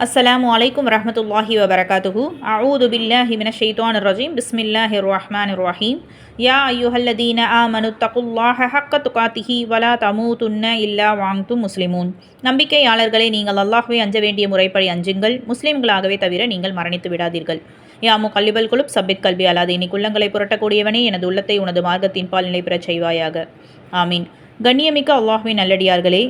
அஸ்ஸலாமு அலைக்கும் வரஹ்மத்துல்லாஹி வபரகாத்துஹு. அஊது பில்லாஹி மினஷ் ஷைத்தானிர் ரஜீம். பிஸ்மில்லாஹிர் ரஹ்மானிர் ரஹீம். யா அய்யுஹல்லதீன ஆமனு தகுல்லாஹ ஹக்க துகாத்திஹி வலா தமூதுன்ன இல்லா வஅன்தும் முஸ்லிமூன். நம்பிக்கையாளர்களே, நீங்கள் அல்லாஹ்வை அஞ்ச வேண்டிய முறைப்படி அஞ்சுங்கள், முஸ்லிம்களாகவே தவிர நீங்கள் மரணித்து விடாதீர்கள். யா முகல்லிபல் குலுப் சப்பித் கல்வி அலாது, இனி குள்ளங்களை புரட்டக்கூடியவனே, எனது உள்ளத்தை உனது மார்க்கத்தின் பால் நிலை பெறச் செய்வாயாக. ஆமீன். கண்ணியமிக்க அல்லாஹ்வின் நல்லடியார்களே,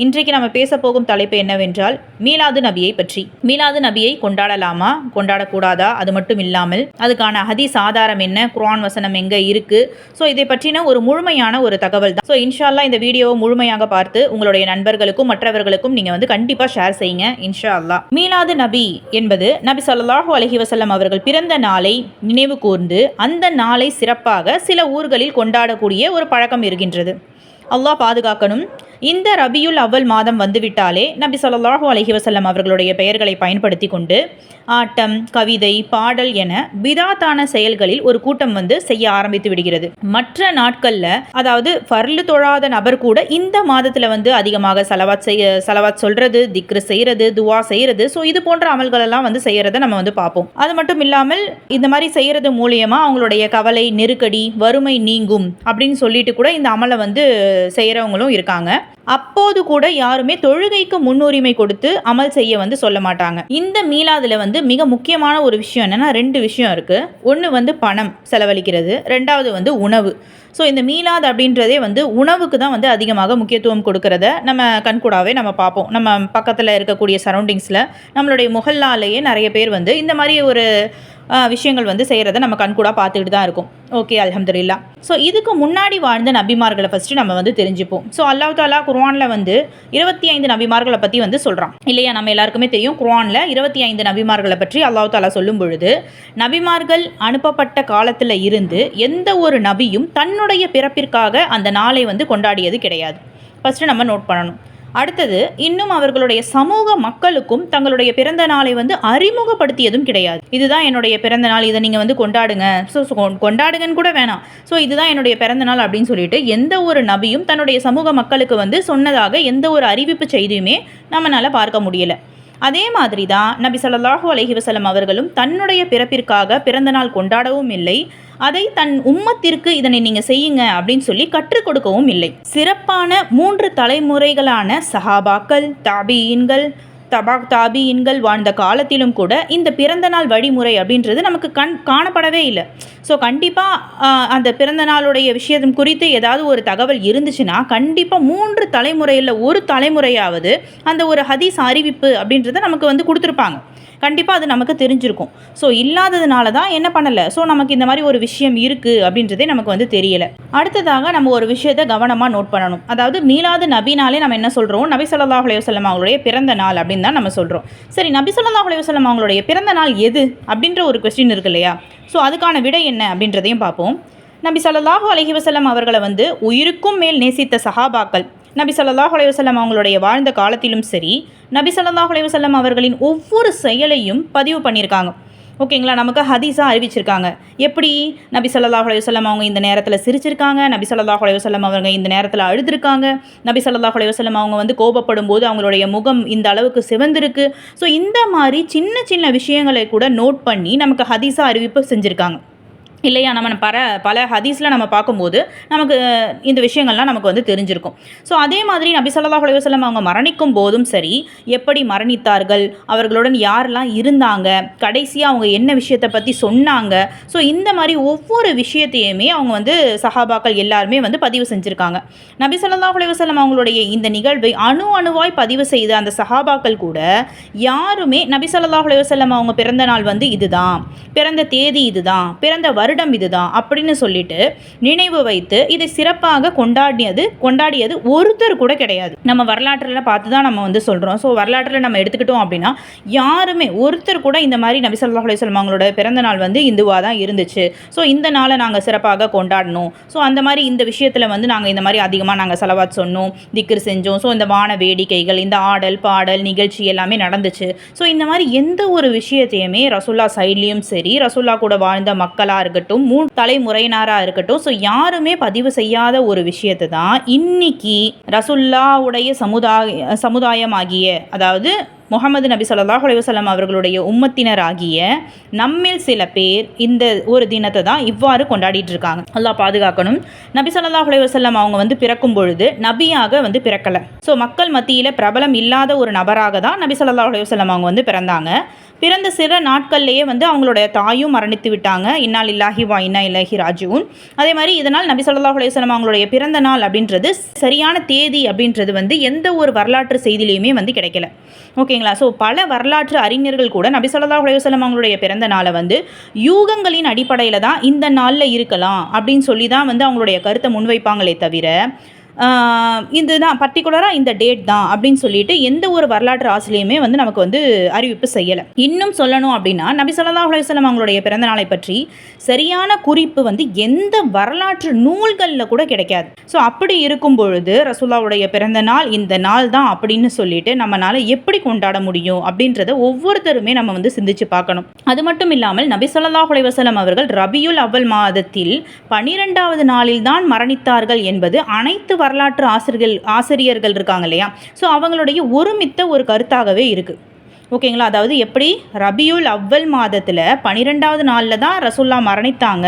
இன்றைக்கு நம்ம பேச போகும் தலைப்பு என்னவென்றால் மீலாது நபியை பற்றி. மீலாது நபியை கொண்டாடலாமா, கொண்டாடக்கூடாதா, அது மட்டும் இல்லாமல் அதுக்கான ஹதீஸ் ஆதாரம் என்ன, குர்ஆன் வசனம் எங்கே இருக்குது, ஸோ இதை பற்றின ஒரு முழுமையான ஒரு தகவல் தான். ஸோ இன்ஷா அல்லாஹ் இந்த வீடியோவை முழுமையாக பார்த்து உங்களுடைய நண்பர்களுக்கும் மற்றவர்களுக்கும் நீங்கள் கண்டிப்பாக ஷேர் செய்யுங்க இன்ஷா அல்லாஹ். மீலாது நபி என்பது நபி ஸல்லல்லாஹு அலைஹி வஸல்லம் அவர்கள் பிறந்த நாளை நினைவு கூர்ந்து அந்த நாளை சிறப்பாக சில ஊர்களில் கொண்டாடக்கூடிய ஒரு பழக்கம் இருக்கின்றது. அல்லாஹ் பாதுகாக்கணும். இந்த ரபியுல் அவ்வல் மாதம் வந்துவிட்டாலே நபி ஸல்லல்லாஹு அலைஹி வஸல்லம் அவர்களுடைய பெயர்களை பயன்படுத்தி கொண்டு ஆட்டம், கவிதை, பாடல் என பிதாத்தான செயல்களில் ஒரு கூட்டம் செய்ய ஆரம்பித்து விடுகிறது. மற்ற நாட்களில், அதாவது ஃபர்லு தொழாத நபர் கூட இந்த மாதத்தில் அதிகமாக சலவாத் சொல்கிறது, திக்ரு செய்கிறது, துவா செய்கிறது, ஸோ இது போன்ற அமல்களெல்லாம் செய்கிறத நம்ம பார்ப்போம். அது மட்டும் இல்லாமல் இந்த மாதிரி செய்கிறது மூலியமாக அவங்களுடைய கவலை, நெருக்கடி, வறுமை நீங்கும் அப்படின்னு சொல்லிட்டு கூட இந்த அமலை செய்கிறவங்களும் இருக்காங்க. அப்போது கூட யாருமே தொழுகைக்கு முன்னுரிமை கொடுத்து அமல் செய்ய சொல்ல மாட்டாங்க. இந்த மீலாதுல மிக முக்கியமான ஒரு விஷயம் என்னன்னா, 2 விஷயம் இருக்கு. ஒன்று பணம் செலவழிக்கிறது, ரெண்டாவது உணவு. ஸோ இந்த மீலாது அப்படின்றதே உணவுக்கு தான் அதிகமாக முக்கியத்துவம் கொடுக்கறத நம்ம கண்கூடாவே நம்ம பார்ப்போம். நம்ம பக்கத்தில் இருக்கக்கூடிய சரௌண்டிங்ஸில் நம்மளுடைய முஹல்லாலேயே நிறைய பேர் இந்த மாதிரி ஒரு விஷயங்கள் செய்கிறத நம்ம கண்கூடா பார்த்துக்கிட்டு தான் இருக்கும். ஓகே, அல்ஹம்துலில்லாஹ். ஸோ இதுக்கு முன்னாடி வாழ்ந்த நபிமார்களை ஃபஸ்ட்டு நம்ம தெரிஞ்சுப்போம். ஸோ அல்லாஹ் தஆலா குர்ஆனில் 25 நபிமார்களை பற்றி சொல்கிறான் இல்லையா? நம்ம எல்லாருக்குமே தெரியும். குர்ஆனில் 25 நபிமார்களை பற்றி அல்லாஹ் தஆலா சொல்லும் பொழுது, நபிமார்கள் அனுப்பப்பட்ட காலத்தில் இருந்து எந்த ஒரு நபியும் தன்னுடைய பிறப்பிற்காக அந்த நாளை கொண்டாடியது கிடையாது. ஃபஸ்ட்டு நம்ம நோட் பண்ணணும். அடுத்தது, இன்னும் அவர்களுடைய சமூக மக்களுக்கும் தங்களுடைய பிறந்த நாளை அறிமுகப்படுத்தியதும் கிடையாது. இதுதான் என்னுடைய பிறந்த நாள், இதை நீங்கள் கொண்டாடுங்க, ஸோ கொண்டாடுங்கன்னு கூட வேணாம், ஸோ இதுதான் என்னுடைய பிறந்த நாள் அப்படின்னு சொல்லிட்டு எந்த ஒரு நபியும் தன்னுடைய சமூக மக்களுக்கு சொன்னதாக எந்த ஒரு அறிவிப்பு செய்தியுமே நம்மளால் பார்க்க முடியலை. அதே மாதிரி தான் நபி ஸல்லல்லாஹு அலைஹி வஸல்லம் அவர்களும் தன்னுடைய பிறப்பிற்காக பிறந்த நாள் கொண்டாடவும் இல்லை, அதை தன் உம்மத்திற்கு இதனை நீங்கள் செய்யுங்க அப்படின்னு சொல்லி கற்றுக் கொடுக்கவும் இல்லை. சிறப்பான 3 தலைமுறைகளான சஹாபாக்கள், தாபியின்கள் வாழ்ந்த காலத்திலும் கூட இந்த பிறந்த நாள் வழிமுறை அப்படின்றது நமக்கு காணப்படவே இல்லை. ஸோ கண்டிப்பாக அந்த பிறந்த நாளுடைய விஷயம் குறித்து ஏதாவது ஒரு தகவல் இருந்துச்சுன்னா கண்டிப்பாக 3 தலைமுறையில் ஒரு தலைமுறையாவது அந்த ஒரு ஹதீஸ் அறிவிப்பு அப்படின்றத நமக்கு கொடுத்துருப்பாங்க. கண்டிப்பாக அது நமக்கு தெரிஞ்சிருக்கும். ஸோ இல்லாததுனால தான் என்ன பண்ணலை, ஸோ நமக்கு இந்த மாதிரி ஒரு விஷயம் இருக்குது அப்படின்றதே நமக்கு தெரியலை. அடுத்ததாக நம்ம ஒரு விஷயத்தை கவனமாக நோட் பண்ணணும். அதாவது மீலாது நபினாலே நம்ம என்ன சொல்கிறோம், நபி ஸல்லல்லாஹு அலைஹி வஸல்லம் அவங்களுடைய பிறந்த நாள் அப்படின்னு தான் நம்ம சொல்கிறோம். சரி, நபி ஸல்லல்லாஹு அலைஹி வஸல்லம் அவங்களுடைய பிறந்த நாள் எது அப்படின்ற ஒரு கொஸ்டின் இருக்கு இல்லையா? ஸோ அதுக்கான விடை என்ன அப்படின்றதையும் பார்ப்போம். நபி ஸல்லல்லாஹு அலைஹி வஸல்லம் அவர்களை உயிருக்கும் மேல் நேசித்த சஹாபாக்கள் நபி ஸல்லல்லாஹு அலைஹி வஸல்லம் அவங்களுடைய வாழ்ந்த காலத்திலும் சரி, நபி ஸல்லல்லாஹு அலைஹி வஸல்லம் அவர்களின் ஒவ்வொரு செயலையும் பதிவு பண்ணியிருக்காங்க. ஓகேங்களா? நமக்கு ஹதீஸாக அறிவிச்சிருக்காங்க. எப்படி? நபி ஸல்லல்லாஹு அலைஹி வஸல்லம் அவங்க இந்த நேரத்தில் சிரிச்சிருக்காங்க, நபி ஸல்லல்லாஹு அலைஹி வஸல்லம் அவங்க இந்த நேரத்தில் அழுதுருக்காங்க, நபி ஸல்லல்லாஹு அலைஹி வஸல்லம் அவங்க கோபப்படும் போது அவங்களுடைய முகம் இந்த அளவுக்கு சிவந்திருக்கு. ஸோ இந்த மாதிரி சின்ன சின்ன விஷயங்களை கூட நோட் பண்ணி நமக்கு ஹதீஸாக அறிவிப்பு செஞ்சுருக்காங்க இல்லையா? நம்ம பல ஹதீஸில் நம்ம பார்க்கும்போது நமக்கு இந்த விஷயங்கள்லாம் நமக்கு தெரிஞ்சிருக்கும். ஸோ அதே மாதிரி நபி ஸல்லல்லாஹு அலைஹி வஸல்லம் அவங்க மரணிக்கும் போதும் சரி, எப்படி மரணித்தார்கள், அவர்களுடன் யாரெல்லாம் இருந்தாங்க, கடைசியாக அவங்க என்ன விஷயத்தை பற்றி சொன்னாங்க, ஸோ இந்த மாதிரி ஒவ்வொரு விஷயத்தையுமே அவங்க சஹாபாக்கள் எல்லாருமே பதிவு செஞ்சுருக்காங்க. நபி ஸல்லல்லாஹு அலைஹி வஸல்லம் அவங்களுடைய இந்த நிகழ்வை அணுவாய் பதிவு செய்த அந்த சஹாபாக்கள் கூட யாருமே நபி ஸல்லல்லாஹு அலைஹி வஸல்லம் அவங்க பிறந்த நாள் இதுதான், பிறந்த தேதி இதுதான், பிறந்த வருடம் இதுதான் அப்படின்னு சொல்லிட்டு நினைவு வைத்து இதை சிறப்பாக கொண்டாடியது ஒருத்தர் கூட கிடையாது. நம்ம வரலாற்றில் பார்த்து தான் நம்ம சொல்கிறோம். ஸோ வரலாற்றில் நம்ம எடுத்துக்கிட்டோம் அப்படின்னா யாருமே ஒருத்தர் கூட இந்த மாதிரி நபி ஸல்லல்லாஹு அலைஹி வஸல்லம் அவங்களோட பிறந்த நாள் இந்துவாக தான் இருந்துச்சு, ஸோ இந்த நாளை நாங்கள் சிறப்பாக கொண்டாடணும், ஸோ அந்த மாதிரி இந்த விஷயத்தில் நாங்கள் இந்த மாதிரி அதிகமாக நாங்கள் சலவாத் சொன்னோம், திக்ர் செஞ்சோம், ஸோ இந்த வான வேடிக்கைகள், இந்த ஆடல் பாடல் நிகழ்ச்சி எல்லாமே நடந்துச்சு. ஸோ இந்த மாதிரி எந்த ஒரு விஷயத்தையுமே ரசூல்லா சைட்லேயும் சரி, ரசூல்லா கூட வாழ்ந்த மக்களாக இருக்கட்டும், 3 தலைமுறையினராக இருக்கட்டும், ஸோ யாருமே பதிவு செய்யாத ஒரு விஷயத்தை தான் இன்னைக்கு ரசூலுல்லாஹ்வுடைய சமுதாயமாகிய, அதாவது முஹம்மது நபி ஸல்லல்லாஹு அலைஹி வஸல்லம் அவர்களுடைய உம்மத்தினராகிய நம்மில் சில பேர் இந்த ஒரு தினத்தை தான் இவ்வாறு கொண்டாடிட்டு இருக்காங்க. அல்லாஹ் பாதுகாக்கணும். நபி ஸல்லல்லாஹு அலைஹி வஸல்லம் அவங்க வந்து பிறக்கும் பொழுது நபியாக வந்து பிறக்கலை. ஸோ மக்கள் மத்தியில் பிரபலம் இல்லாத ஒரு நபராக தான் நபி ஸல்லல்லாஹு அலைஹி வஸல்லம் அவங்க வந்து பிறந்தாங்க. பிறந்த சில நாட்கள்லேயே வந்து அவங்களுடைய தாயும் மரணித்து விட்டாங்க. இன்னா லில்லாஹி வ இன்னா இலைஹி ராஜிஊன். அதே மாதிரி இதனால் நபி ஸல்லல்லாஹு அலைஹி வஸல்லம் அவங்களுடைய பிறந்த நாள் அப்படின்றது சரியான தேதி அப்படின்றது வந்து எந்த ஒரு வரலாற்று செய்தியிலையுமே வந்து கிடைக்கல. ஓகேங்களா? ஸோ பல வரலாற்று அறிஞர்கள் கூட நபி ஸல்லல்லாஹு அலைஹி வஸல்லம் அவங்களுடைய பிறந்த நாளை வந்து யூகங்களின் அடிப்படையில் தான் இந்த நாளில் இருக்கலாம் அப்படின்னு சொல்லி தான் வந்து அவங்களுடைய கருத்தை முன்வைப்பாங்களே தவிர இதுதான் பர்டிகுலராக இந்த டேட் தான் அப்படின்னு சொல்லிட்டு எந்த ஒரு வரலாற்று ஆசிரியமே வந்து நமக்கு வந்து அறிவிப்பு செய்யலை. இன்னும் சொல்லணும் அப்படின்னா நபி ஸல்லல்லாஹு அலைஹி வஸல்லம் அவங்களுடைய பிறந்த நாளை பற்றி சரியான குறிப்பு வந்து எந்த வரலாற்று நூல்களில் கூட கிடைக்காது. ஸோ அப்படி இருக்கும் பொழுது ரசூலுல்லாஹ்வுடைய பிறந்த நாள் இந்த நாள் தான் அப்படின்னு சொல்லிட்டு நம்மளால் எப்படி கொண்டாட முடியும் அப்படின்றத ஒவ்வொருத்தருமே நம்ம வந்து சிந்திச்சு பார்க்கணும். அது மட்டும் இல்லாமல் நபி ஸல்லல்லாஹு அலைஹி வஸல்லம் அவர்கள் ரபியுல் அவ்வல் மாதத்தில் 12வது நாளில் தான் மரணித்தார்கள் என்பது அனைத்து வரலாற்று ஆசிரியர்கள் இருக்காங்க இல்லையா, ஸோ அவங்களுடைய ஒருமித்த ஒரு கருத்தாகவே இருக்குது. ஓகேங்களா? அதாவது எப்படி ரபியுல் அவ்வல் மாதத்தில் 12வது நாளில் தான் ரசூல்லா மரணித்தாங்க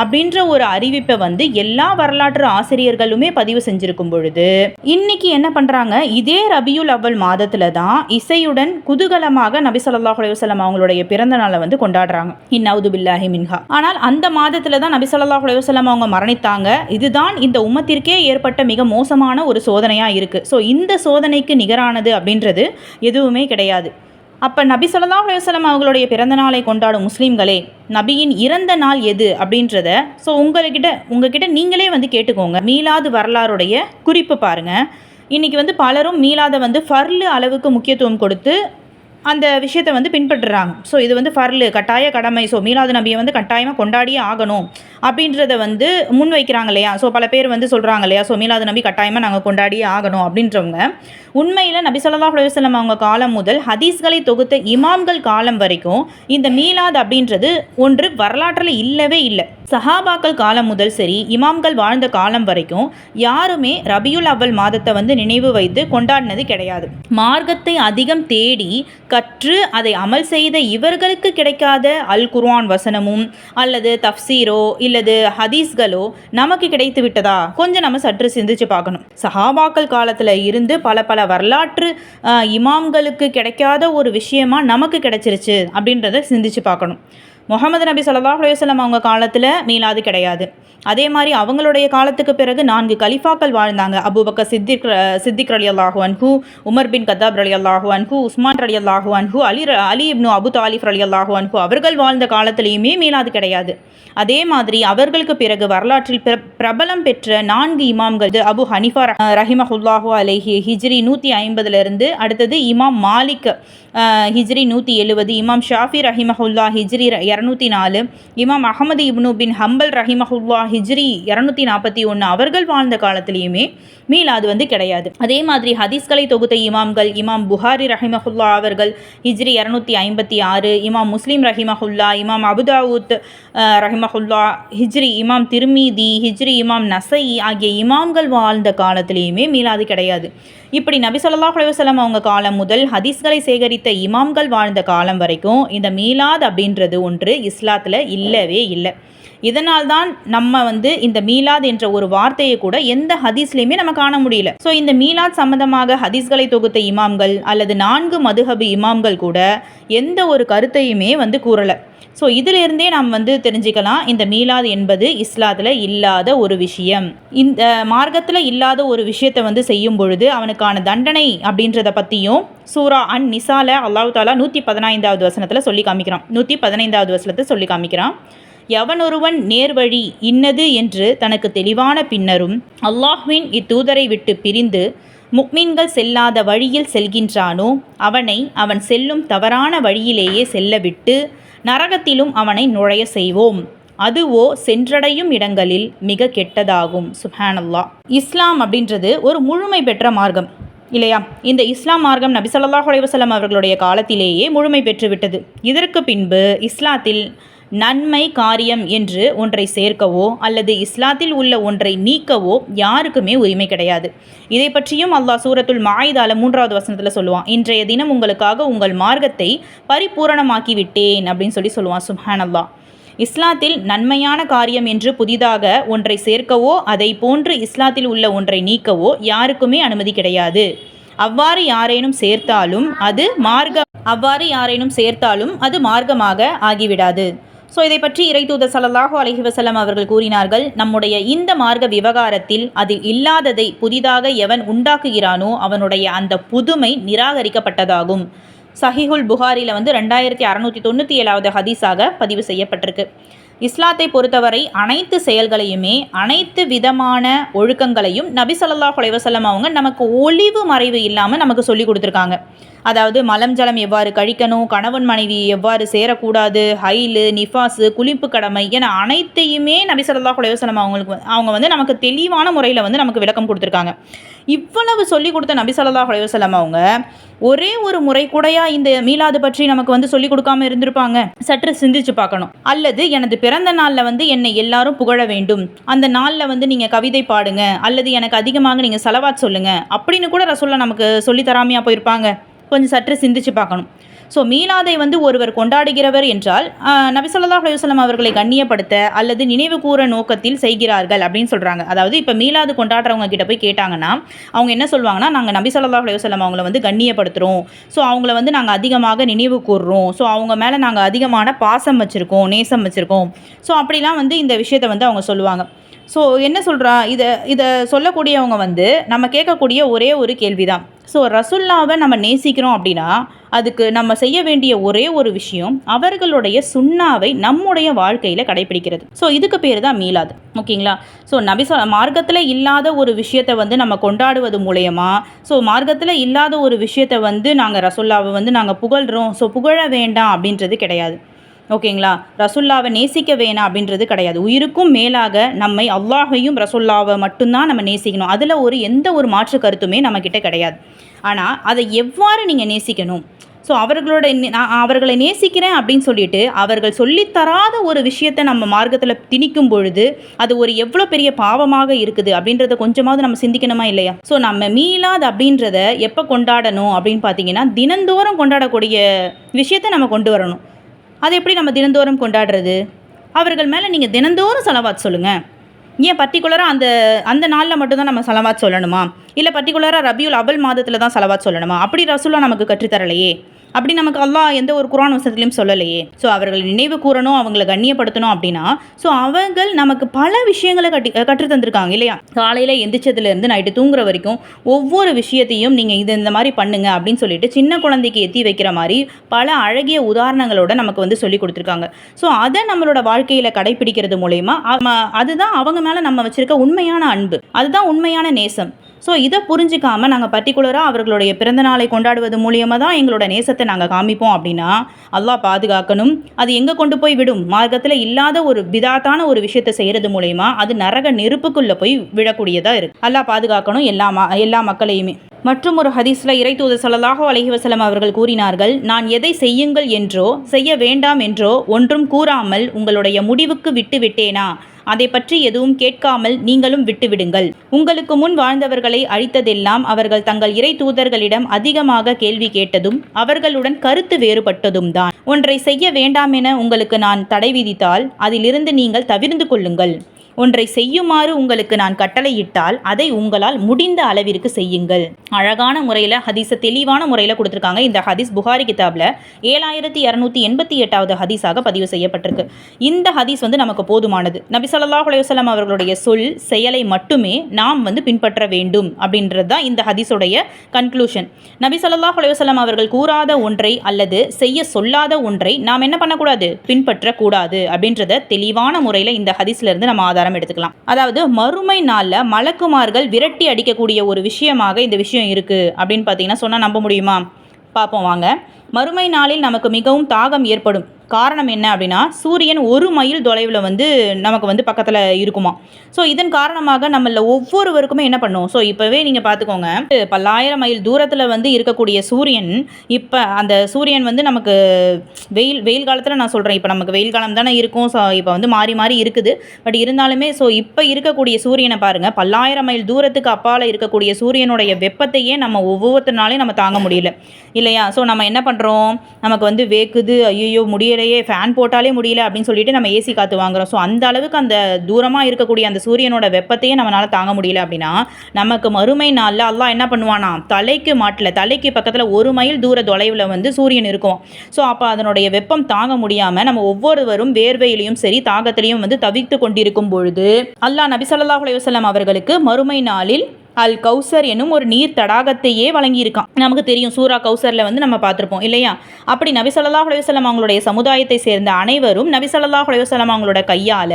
அப்படின்ற ஒரு அறிவிப்பை வந்து எல்லா வரலாற்று ஆசிரியர்களுமே பதிவு செஞ்சுருக்கும் பொழுது இன்னைக்கு என்ன பண்ணுறாங்க, இதே ரபியுல் அவ்வல் மாதத்தில் தான் இசையுடன் குதூகலமாக நபி ஸல்லல்லாஹு அலைஹி வஸல்லம் அவங்களுடைய பிறந்த நாளை வந்து கொண்டாடுறாங்க. இன்அஊது பில்லாஹி மின்ஹா. ஆனால் அந்த மாதத்தில் தான் நபி ஸல்லல்லாஹு அலைஹி வஸல்லம் அவங்க மரணித்தாங்க. இதுதான் இந்த உம்மத்திற்கே ஏற்பட்ட மிக மோசமான ஒரு சோதனையாக இருக்குது. ஸோ இந்த சோதனைக்கு நிகரானது அப்படின்றது எதுவுமே கிடையாது. அப்போ நபி ஸல்லல்லாஹு அலைஹி வஸல்லம் அவங்களுடைய பிறந்த நாளை கொண்டாடும் முஸ்லீம்களே, நபியின் இறந்த நாள் எது அப்படின்றத உங்ககிட்ட நீங்களே வந்து கேட்டுக்கோங்க. மீலாது வரலாறுடைய குறிப்பு பாருங்கள். இன்றைக்கி வந்து பலரும் மீலாதை வந்து ஃபர்லு அளவுக்கு முக்கியத்துவம் கொடுத்து அந்த விஷயத்தை வந்து பின்பற்றுறாங்க. ஸோ இது வந்து ஃபர்லு கட்டாய கடமை, ஸோ மீலாது நபியை வந்து கட்டாயமாக கொண்டாடியே ஆகணும் அப்படின்றத வந்து முன் வைக்கிறாங்க இல்லையா. ஸோ பல பேர் வந்து சொல்கிறாங்க இல்லையா, ஸோ மீலாது நபி கட்டாயமாக நாங்கள் கொண்டாடியே ஆகணும் அப்படின்றவங்க உண்மையில் நபி ஸல்லல்லாஹு அலைஹி வஸல்லம் அவங்க காலம் முதல் ஹதீஸ்களை தொகுத்த இமாம்கள் காலம் வரைக்கும் இந்த மீலாது அப்படின்றது ஒன்று வரலாற்றில் இல்லவே இல்லை. சஹாபாக்கள் காலம் முதல் சரி இமாம்கள் வாழ்ந்த காலம் வரைக்கும் யாருமே ரபியுல் அவ்வல் மாதத்தை வந்து நினைவு வைத்து கொண்டாடினது கிடையாது. மார்க்கத்தை அதிகம் தேடி கற்று அதை அமல் செய்த இவர்களுக்கு கிடைக்காத அல் குர்ஆன் வசனமும் அல்லது தஃப்சீரோ இல்லது ஹதீஸ்களோ நமக்கு கிடைத்து விட்டதா கொஞ்சம் நம்ம சற்று சிந்திச்சு பார்க்கணும். சஹாபாக்கள் காலத்தில் இருந்து பல வரலாற்று இமாம்களுக்கு கிடைக்காத ஒரு விஷயமா நமக்கு கிடைச்சிருச்சு அப்படின்றத சிந்திச்சு பார்க்கணும். முஹம்மது நபி ஸல்லல்லாஹு அலைஹி வஸல்லம் அவங்க காலத்தில் மீலாது கிடையாது. அதே மாதிரி அவங்களுடைய காலத்துக்கு பிறகு 4 கலிஃபாக்கள் வாழ்ந்தாங்க. அபூபக்கர் சித்திக் ரலியல்லாஹு அன்ஹு, உமர் பின் கத்தாப் ரலியல்லாஹு அன்ஹு, உஸ்மான் ரலியல்லாஹு அன்ஹு, அலி இப்னு அபு தாலிப் ரலியல்லாஹு அன்ஹு அவர்கள் வாழ்ந்த காலத்திலையுமே மீலாது கிடையாது. அதே மாதிரி அவர்களுக்கு பிறகு வரலாற்றில் பிரபலம் பெற்ற 4 இமாம்கள் அபு ஹனிஃபா ரஹிமஹுல்லாஹு அலைஹி ஹிஜ்ரி 150 அடுத்தது இமாம் மாலிக் ஹிஜ்ரி 170, இமாம் ஷாஃபி ரஹிமஹுல்லா ஹிஜ்ரி 204, இமாம் அஹமது இப்னு பின் ஹம்பல் ரஹிமஹுல்லா ஹிஜ்ரி 241 அவர்கள் வாழ்ந்த காலத்திலையுமே மீலாது வந்து கிடையாது. அதே மாதிரி ஹதீஸ்களை தொகுத்த இமாம்கள் இமாம் புகாரி ரஹிமஹுல்லா அவர்கள் ஹிஜ்ரி 256, இமாம் முஸ்லீம் ரஹிமஹுல்லா, இமாம் அபுதாவுத் ரஹிமஹுல்லா ஹிஜ்ரி, இமாம் திருமீதி ஹிஜ்ரி, இமாம் நசை ஆகிய இமாம்கள் வாழ்ந்த காலத்திலையுமே மீலாது கிடையாது. இப்படி நபி ஸல்லல்லாஹு அலைஹி வஸல்லம் அவங்க காலம் முதல் ஹதீஸ்களை சேகரித்த இமாம்கள் வாழ்ந்த காலம் வரைக்கும் இந்த மீலாத் அப்படின்றது ஒன்று இஸ்லாத்தில் இல்லவே இல்லை. இதனால்தான் நம்ம வந்து இந்த மீலாத் என்ற ஒரு வார்த்தையை கூட எந்த ஹதீஸ்லையுமே நம்ம காண முடியல. ஸோ இந்த மீலாத் சம்பந்தமாக ஹதீஸ்களை தொகுத்த இமாம்கள் அல்லது 4 மதுஹபு இமாம்கள் கூட எந்த ஒரு கருத்தையுமே வந்து கூறலை. ஸோ இதிலிருந்தே நாம் வந்து தெரிஞ்சுக்கலாம் இந்த மீலாது என்பது இஸ்லாத்தில் இல்லாத ஒரு விஷயம். இந்த மார்க்கத்தில் இல்லாத ஒரு விஷயத்தை வந்து செய்யும் பொழுது அவனுக்கான தண்டனை அப்படின்றத பற்றியும் சூரா அன் நிசால அல்லாஹ் தாலா 115வது வசனத்தில் சொல்லி காமிக்கிறான். 115வது வசனத்தை சொல்லி காமிக்கிறான். எவனொருவன் நேர்வழி இன்னது என்று தனக்கு தெளிவான பின்னரும் அல்லாஹ்வின் இத்தூதரை விட்டு பிரிந்து முக்மீன்கள் செல்லாத வழியில் செல்கின்றானோ அவனை அவன் செல்லும் தவறான வழியிலேயே செல்ல விட்டு நரகத்திலும் அவனை நுழைய செய்வோம். அதுவோ சென்றடையும் இடங்களில் மிக கெட்டதாகும். சுப்ஹானல்லாஹ். இஸ்லாம் அப்படின்றது ஒரு முழுமை பெற்ற மார்க்கம் இல்லையா? இந்த இஸ்லாம் மார்க்கம் நபி ஸல்லல்லாஹு அலைஹி வஸல்லம் அவர்களுடைய காலத்திலேயே முழுமை பெற்றுவிட்டது. இதற்கு பின்பு இஸ்லாத்தில் நன்மை காரியம் என்று ஒன்றை சேர்க்கவோ அல்லது இஸ்லாத்தில் உள்ள ஒன்றை நீக்கவோ யாருக்குமே உரிமை கிடையாது. இதை பற்றியும் அல்லாஹ் சூரத்துல் மாயிதால 3வது வசனத்தில் சொல்லுவான், இன்றைய தினம் உங்களுக்காக உங்கள் மார்க்கத்தை பரிபூரணமாக்கி விட்டேன் அப்படின்னு சொல்லுவான். சுப்ஹானல்லாஹ். இஸ்லாத்தில் நன்மையான காரியம் என்று புதிதாக ஒன்றை சேர்க்கவோ அதை போன்று இஸ்லாத்தில் உள்ள ஒன்றை நீக்கவோ யாருக்குமே அனுமதி கிடையாது. அவ்வாறு யாரேனும் சேர்த்தாலும் அது மார்க்கமாக ஆகிவிடாது. ஸோ இதை பற்றி இறைத்தூதர் ஸல்லல்லாஹு அலைஹி வஸல்லம் அவர்கள் கூறினார்கள், நம்முடைய இந்த மார்க்க விவகாரத்தில் அதில் இல்லாததை புதிதாக எவன் உண்டாக்குகிறானோ அவனுடைய அந்த புதுமை நிராகரிக்கப்பட்டதாகும். சஹீஹுல் புகாரியில் 2697வது ஹதீஸாக பதிவு செய்யப்பட்டிருக்கு. இஸ்லாத்தை பொறுத்தவரை அனைத்து செயல்களையுமே அனைத்து விதமான ஒழுக்கங்களையும் நபி ஸல்லல்லாஹு அலைஹி வஸல்லம் அவங்க நமக்கு ஒளிவு மறைவு இல்லாமல் நமக்கு சொல்லி கொடுத்துருக்காங்க. அதாவது மலம் ஜலம் எவ்வாறு கழிக்கணும், கணவன் மனைவி எவ்வாறு சேரக்கூடாது, ஹைலு நிஃபாஸு குளிப்பு கடமை என அனைத்தையுமே நபி ஸல்லல்லாஹு அலைஹி வஸல்லம் அவங்க நமக்கு தெளிவான முறையில் நமக்கு விளக்கம் கொடுத்துருக்காங்க. இவ்வளவு சொல்லி கொடுத்த நபி ஸல்லல்லாஹு அலைஹி வஸல்லம் அவங்க ஒரே ஒரு முறை கூடையா இந்த மீலாது பற்றி நமக்கு சொல்லி கொடுக்காம இருந்திருப்பாங்க? சற்று சிந்திச்சு பார்க்கணும். அல்லது எனது பிறந்த நாளில் என்னை எல்லாரும் புகழ வேண்டும், அந்த நாளில் நீங்கள் கவிதை பாடுங்க, அல்லது எனக்கு அதிகமாக நீங்கள் சலவாத் சொல்லுங்க அப்படின்னு கூட ரசூலுல்லாஹ் நமக்கு சொல்லி தராமையா போயிருப்பாங்க? கொஞ்சம் சற்று சிந்திச்சு பார்க்கணும். ஸோ மீலாதை ஒருவர் கொண்டாடுகிறவர் என்றால் நபி ஸல்லல்லாஹு அலைஹி வஸல்லம் அவர்களை கண்ணியப்படுத்த அல்லது நினைவு கூற நோக்கத்தில் செய்கிறார்கள் அப்படின்னு சொல்கிறாங்க. அதாவது இப்போ மீலாது கொண்டாடுறவங்க கிட்ட போய் கேட்டாங்கன்னா அவங்க என்ன சொல்லுவாங்கன்னா, நாங்கள் நபி ஸல்லல்லாஹு அலைஹி வஸல்லம் அவங்கள கண்ணியப்படுத்துகிறோம், ஸோ அவங்கள நாங்கள் அதிகமாக நினைவு கூறுறோம், ஸோ அவங்க மேலே நாங்கள் அதிகமான பாசம் வச்சுருக்கோம், நேசம் வச்சுருக்கோம், ஸோ அப்படிலாம் இந்த விஷயத்தை அவங்க சொல்லுவாங்க. ஸோ என்ன சொல்கிறா, இதை சொல்லக்கூடியவங்க நம்ம கேட்கக்கூடிய ஒரே ஒரு கேள்வி தான். ஸோ ரசூலுல்லாவை நம்ம நேசிக்கிறோம் அப்படின்னா அதுக்கு நம்ம செய்ய வேண்டிய ஒரே ஒரு விஷயம் அவர்களுடைய சுன்னாவை நம்முடைய வாழ்க்கையில் கடைபிடிக்கிறது. ஸோ இதுக்கு பேர் தான் மீலாது. ஓகேங்களா? ஸோ மார்க்கத்தில் இல்லாத ஒரு விஷயத்தை நம்ம கொண்டாடுவது மூலயமா, ஸோ மார்க்கத்தில் இல்லாத ஒரு விஷயத்தை நாங்கள் ரசூலுல்லாவை நாங்கள் புகழ்கிறோம், ஸோ புகழ வேண்டாம் அப்படின்றது கிடையாது. ஓகேங்களா? ரசூலுல்லாவை நேசிக்க வேணாம் அப்படின்றது கிடையாது. உயிருக்கும் மேலாக நம்மை அல்லாஹையும் ரசூலுல்லாவை மட்டும்தான் நம்ம நேசிக்கணும். அதில் எந்த ஒரு மாற்று கருத்துமே நம்மக்கிட்ட கிடையாது. ஆனால் அதை எவ்வாறு நீங்கள் நேசிக்கணும், ஸோ அவர்களை நேசிக்கிறேன் அப்படின்னு சொல்லிட்டு அவர்கள் சொல்லித்தராத ஒரு விஷயத்தை நம்ம மார்க்கத்தில் திணிக்கும் பொழுது அது எவ்வளோ பெரிய பாவமாக இருக்குது அப்படின்றத கொஞ்சமாவது நம்ம சிந்திக்கணுமா இல்லையா? ஸோ நம்ம மீலாது அப்படின்றத எப்போ கொண்டாடணும் அப்படின்னு பார்த்தீங்கன்னா, தினந்தோறும் கொண்டாடக்கூடிய விஷயத்தை நம்ம கொண்டு வரணும். அது எப்படி நம்ம தினந்தோறும் கொண்டாடுறது? அவர்கள் மேலே நீங்கள் தினந்தோறும் சலவாத் சொல்லுங்கள். ஏன் பர்டிகுலராக அந்த நாளில் மட்டும்தான் நம்ம சலவாத் சொல்லணுமா? இல்லை பர்டிகுலராக ரபியுல் அவல் மாதத்தில் தான் சலவாத் சொல்லணுமா? அப்படி ரசூலுல்லாஹ் நமக்கு கற்றுத்தரலையே. அப்படி நமக்கு அல்லாஹ் எந்த ஒரு குர்ஆன் வசனத்திலையும் சொல்லலையே. ஸோ அவர்களை நினைவு கூறணும், அவங்களை கண்ணியப்படுத்தணும் அப்படின்னா ஸோ அவர்கள் நமக்கு பல விஷயங்களை கற்று தந்திருக்காங்க இல்லையா? காலையில் எந்திரிச்சதுலேருந்து நைட்டு தூங்குற வரைக்கும் ஒவ்வொரு விஷயத்தையும் நீங்கள் இந்த மாதிரி பண்ணுங்க அப்படின்னு சொல்லிட்டு சின்ன குழந்தைக்கு எத்தி வைக்கிற மாதிரி பல அழகிய உதாரணங்களோட நமக்கு சொல்லி கொடுத்துருக்காங்க. ஸோ அதை நம்மளோட வாழ்க்கையில் கடைபிடிக்கிறது மூலயமா அதுதான் அவங்க மேலே நம்ம வச்சுருக்க உண்மையான அன்பு, அதுதான் உண்மையான நேசம். ஸோ இதை புரிஞ்சிக்காமல் நாங்கள் பர்டிகுலராக அவர்களுடைய பிறந்த நாளை கொண்டாடுவது மூலியமாக தான் எங்களோட நேசத்தை நாங்கள் காமிப்போம் அப்படின்னா அல்லாஹ் பாதுகாக்கணும். அது எங்கே கொண்டு போய் விடும்? மார்க்கத்தில் இல்லாத ஒரு பிதாத்தான ஒரு விஷயத்தை செய்கிறது மூலயமா அது நரக நெருப்புக்குள்ளே போய் விடக்கூடியதாக இருக்குது. அல்லாஹ் பாதுகாக்கணும் எல்லா மக்களையுமே. மற்றும் ஒரு ஹதீஸில் இறைத்தூதர் ஸல்லல்லாஹு அலைஹி வஸல்லம் அவர்கள் கூறினார்கள், நான் எதை செய்யுங்கள் என்றோ செய்ய வேண்டாம் என்றோ ஒன்றும் கூறாமல் உங்களுடைய முடிவுக்கு விட்டு விட்டேனா? அதை பற்றி எதுவும் கேட்காமல் நீங்களும் விட்டுவிடுங்கள். உங்களுக்கு முன் வாழ்ந்தவர்களை அழித்ததெல்லாம் அவர்கள் தங்கள் இறை தூதர்களிடம் அதிகமாக கேள்வி கேட்டதும் அவர்களுடன் கருத்து வேறுபட்டதும் தான். ஒன்றை செய்ய வேண்டாம் என உங்களுக்கு நான் தடை விதித்தால் அதிலிருந்து நீங்கள் தவிர்ந்து கொள்ளுங்கள். ஒன்றை செய்யுமாறு உங்களுக்கு நான் கட்டளையிட்டால் அதை உங்களால் முடிந்த அளவிற்கு செய்யுங்கள். அழகான முறையில் ஹதீஸை தெளிவான முறையில் கொடுத்துருக்காங்க. இந்த ஹதீஸ் புகாரி கிதாபில் 7288வது ஹதீஸாக பதிவு செய்யப்பட்டிருக்கு. இந்த ஹதீஸ் நமக்கு போதுமானது. நபி ஸல்லல்லாஹு அலைஹி வஸல்லம் அவர்களுடைய சொல் செயலை மட்டுமே நாம் பின்பற்ற வேண்டும் அப்படின்றது தான் இந்த ஹதீஸுடைய கன்க்ளூஷன். நபி ஸல்லல்லாஹு அலைஹி வஸல்லம் அவர்கள் கூறாத ஒன்றை அல்லது செய்ய சொல்லாத ஒன்றை நாம் என்ன பண்ணக்கூடாது? பின்பற்றக்கூடாது அப்படின்றத தெளிவான முறையில் இந்த ஹதீஸ்லேருந்து நம்ம எடுத்துக்கலாம். அதாவது மறுமை நாள்ல மலக்குமார்கள் விரட்டி அடிக்கக்கூடிய ஒரு விஷயமாக இந்த விஷயம் இருக்கு அப்படின்னு பார்த்தீங்கன்னா சொன்னா நம்ப முடியுமா? பார்ப்போம் வாங்க. மறுமை நாளில் நமக்கு மிகவும் தாகம் ஏற்படும். காரணம் என்ன அப்படின்னா, சூரியன் 1 மைல் தொலைவில் வந்து நமக்கு வந்து பக்கத்தில் இருக்குமா. ஸோ இதன் காரணமாக நம்மள ஒவ்வொருவருக்குமே என்ன பண்ணும், ஸோ இப்போவே நீங்கள் பார்த்துக்கோங்க, பல்லாயிரம் மைல் தூரத்தில் வந்து இருக்கக்கூடிய சூரியன், இப்போ அந்த சூரியன் வந்து நமக்கு வெயில் காலத்தில் நான் சொல்கிறேன், இப்போ நமக்கு வெயில் காலம் தானே இருக்கும். ஸோ இப்போ வந்து மாறி மாறி இருக்குது. பட் இருந்தாலுமே ஸோ இப்போ இருக்கக்கூடிய சூரியனை பாருங்கள், பல்லாயிரம் மைல் தூரத்துக்கு அப்பால் இருக்கக்கூடிய சூரியனுடைய வெப்பத்தையே நம்ம ஒவ்வொருத்தனாலையும் நம்ம தாங்க முடியல இல்லையா. ஸோ நம்ம என்ன பண்ணுறோம், நமக்கு வந்து வேக்குது, ஐயோ முடியலையே, ஃபேன் போட்டாலே முடியல அப்படின்னு சொல்லிட்டு நம்ம ஏசி காற்று வாங்குகிறோம். ஸோ அந்த அளவுக்கு அந்த தூரமாக இருக்கக்கூடிய அந்த சூரியனோட வெப்பத்தையே நம்மளால் தாங்க முடியல அப்படின்னா, நமக்கு மறுமை நாளில் அல்லாஹ் என்ன பண்ணுவானா, தலைக்கு பக்கத்தில் 1 மைல் தூர தொலைவில் வந்து சூரியன் இருக்கும். ஸோ அப்போ அதனுடைய வெப்பம் தாங்க முடியாமல் நம்ம ஒவ்வொருவரும் வேர்வையிலையும் சரி தாகத்திலையும் வந்து தவித்து கொண்டிருக்கும் பொழுது அல்லாஹ் நபி ஸல்லல்லாஹு அலைஹி வஸல்லம் அவர்களுக்கு மறுமை நாளில் அல் கௌசர் என்னும் ஒரு நீர் தடாகத்தையே வழங்கியிருக்கான். நமக்கு தெரியும், சூரா கௌசரில் வந்து நம்ம பார்த்துருப்போம் இல்லையா. அப்படி நபி ஸல்லல்லாஹு அலைஹி வஸல்லம் அவங்களுடைய சமுதாயத்தை சேர்ந்த அனைவரும் நபி ஸல்லல்லாஹு அலைஹி வஸல்லம் அவங்களோட கையால்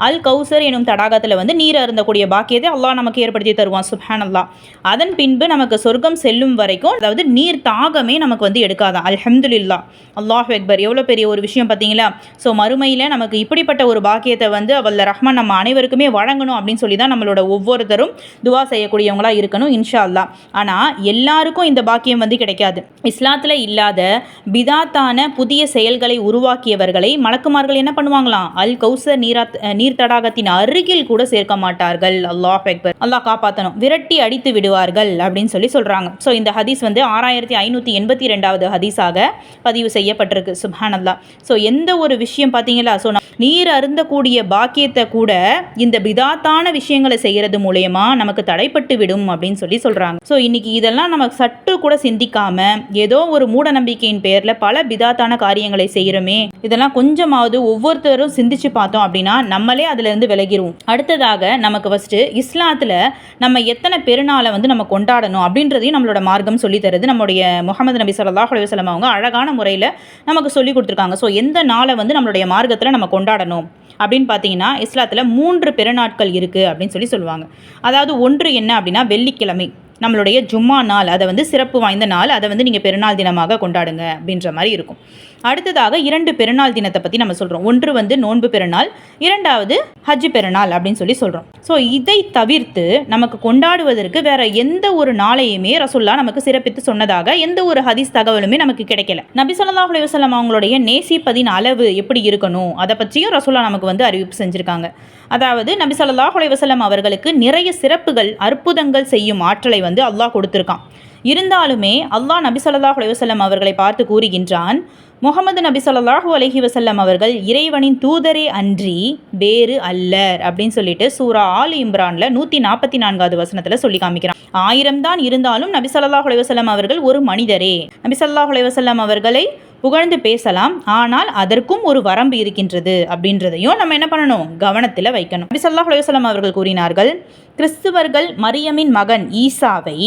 அல் கௌசர் என்னும் தடாகத்தில் வந்து நீர் அருந்தக்கூடிய பாக்கியத்தை அல்லாஹ் நமக்கு ஏற்படுத்தி தருவான். சுப்ஹானல்லாஹ். அதன் பின்பு நமக்கு சொர்க்கம் செல்லும் வரைக்கும், அதாவது நீர் தாகமே நமக்கு வந்து எடுக்காதான். அல்ஹம்துலில்லாஹ், அல்லாஹ் அக்பர். எவ்வளோ பெரிய ஒரு விஷயம் பார்த்தீங்களா. ஸோ மறுமையில் நமக்கு இப்படிப்பட்ட ஒரு பாக்கியத்தை வந்து வல்ல ரஹ்மான் நம்ம அனைவருக்குமே வழங்கணும் அப்படின்னு சொல்லி தான் நம்மளோட ஒவ்வொருத்தரும் துவா செய்யக்கூடிய இருக்கணும் இன்ஷா அல்லாஹ். ஆனால் எல்லாருக்கும் இந்த பாக்கியம் வந்து கிடைக்காது. இஸ்லாத்தில் இல்லாத பிதாத்தான புதிய செயல்களை உருவாக்கியவர்களை மலக்குமார்கள் என்ன பண்ணுவாங்களாம், அல் கௌசர் நீர் தடாகத்தின் அருகில் கூட சேர்க்க மாட்டார்கள். அல்லாஹ் அக்பர். அல்லாஹ் காப்பாற்றணும், விரட்டி அடித்து விடுவார்கள் அப்படின்னு சொல்லி சொல்கிறாங்க. ஸோ இந்த ஹதீஸ் வந்து 6582வது ஹதீஸாக பதிவு செய்யப்பட்டிருக்கு. சுப்ஹானல்லாஹ். ஸோ எந்த ஒரு விஷயம் பார்த்தீங்களா, ஸோ நீர் அருந்தக்கூடிய பாக்கியத்தை கூட இந்த பிதாத்தான விஷயங்களை செய்கிறது மூலயமா நமக்கு தடைப்பட்டு விடும் அப்படின்னு சொல்லி சொல்றாங்க. ஸோ இன்னைக்கு இதெல்லாம் நமக்கு சற்று கூட சிந்திக்காம ஏதோ ஒரு மூட நம்பிக்கையின் பேர்ல பல பிதாத்தான காரியங்களை செய்யறோமே, இதெல்லாம் கொஞ்சமாவது ஒவ்வொருத்தரும் சிந்திச்சு பார்த்தோம் அப்படின்னா நம்மளே அதுல இருந்து விலகிடுவோம். அடுத்ததாக நமக்கு ஃபர்ஸ்ட் இஸ்லாத்துல நம்ம எத்தனை பெருநாளை வந்து நம்ம கொண்டாடணும் அப்படின்றதையும் நம்மளோட மார்க்கம் சொல்லி தருது. நம்முடைய முஹம்மது நபி ஸல்லல்லாஹு அலைஹி வஸல்லம் அவங்க அழகான முறையில் நமக்கு சொல்லி கொடுத்துருக்காங்க. ஸோ எந்த நாளை வந்து நம்மளுடைய மார்க்கத்தில் நம்ம கொண்டாடணும் அப்படின்னு பார்த்தீங்கன்னா, இஸ்லாத்தில் 3 பெருநாட்கள் இருக்குது அப்படின்னு சொல்லி சொல்லுவாங்க. அதாவது ஒன்று என்ன அப்படின்னா, வெள்ளிக்கிழமை நம்மளுடைய ஜும்மா நாள், அதை வந்து சிறப்பு வாய்ந்த நாள், அதை வந்து நீங்கள் பெருநாள் தினமாக கொண்டாடுங்க அப்படின்ற மாதிரி இருக்கும். அடுத்ததாக 2 பெருநாள் தினத்தை பற்றி நம்ம சொல்கிறோம். ஒன்று வந்து நோன்பு பெருநாள், 2வது ஹஜ் பெருநாள் அப்படின்னு சொல்லி சொல்கிறோம். ஸோ இதை தவிர்த்து நமக்கு கொண்டாடுவதற்கு வேற எந்த ஒரு நாளையுமே ரசூல்லா நமக்கு சிறப்பித்து சொன்னதாக எந்த ஒரு ஹதீஸ் தகவலுமே நமக்கு கிடைக்கல. நபி ஸல்லல்லாஹு அலைஹி வஸல்லம் அவங்களுடைய நேசிப்பதின் அளவு எப்படி இருக்கணும் அதை பற்றியும் ரசூல்லா நமக்கு வந்து அறிவிப்பு செஞ்சுருக்காங்க. அதாவது நபி ஸல்லல்லாஹு அலைஹி வஸல்லம் அவர்களுக்கு நிறைய சிறப்புகள், அற்புதங்கள் செய்யும் ஆற்றலை வந்து அல்லாஹ் கொடுத்துருக்கான். இருந்தாலுமே அல்லாஹ் நபி ஸல்லல்லாஹு அலைஹி வஸல்லம் அவர்களை பார்த்து கூறுகின்றான், முஹம்மது நபி ஸல்லல்லாஹு அலைஹி வஸல்லம் அவர்கள் இறைவனின் தூதரே அன்றி வேறு அல்லர் அப்படின்னு சொல்லிட்டு சூரா ஆல் இம்ரான்ல 144வது வசனத்தில் சொல்லி காமிக்கிறான். 1000 தான் இருந்தாலும் நபி ஸல்லல்லாஹு அலைஹி வஸல்லம் அவர்கள் ஒரு மனிதரே. நபி ஸல்லல்லாஹு அலைஹி வஸல்லம் அவர்களை புகழ்ந்து பேசலாம், ஆனால் அதற்கும் ஒரு வரம்பு இருக்கின்றது அப்படின்றதையும் நம்ம என்ன பண்ணணும், கவனத்தில் வைக்கணும். நபி ஸல்லல்லாஹு அலைஹி வஸல்லம் அவர்கள் கூறினார்கள், கிறிஸ்துவர்கள் மரியமின் மகன் ஈசாவை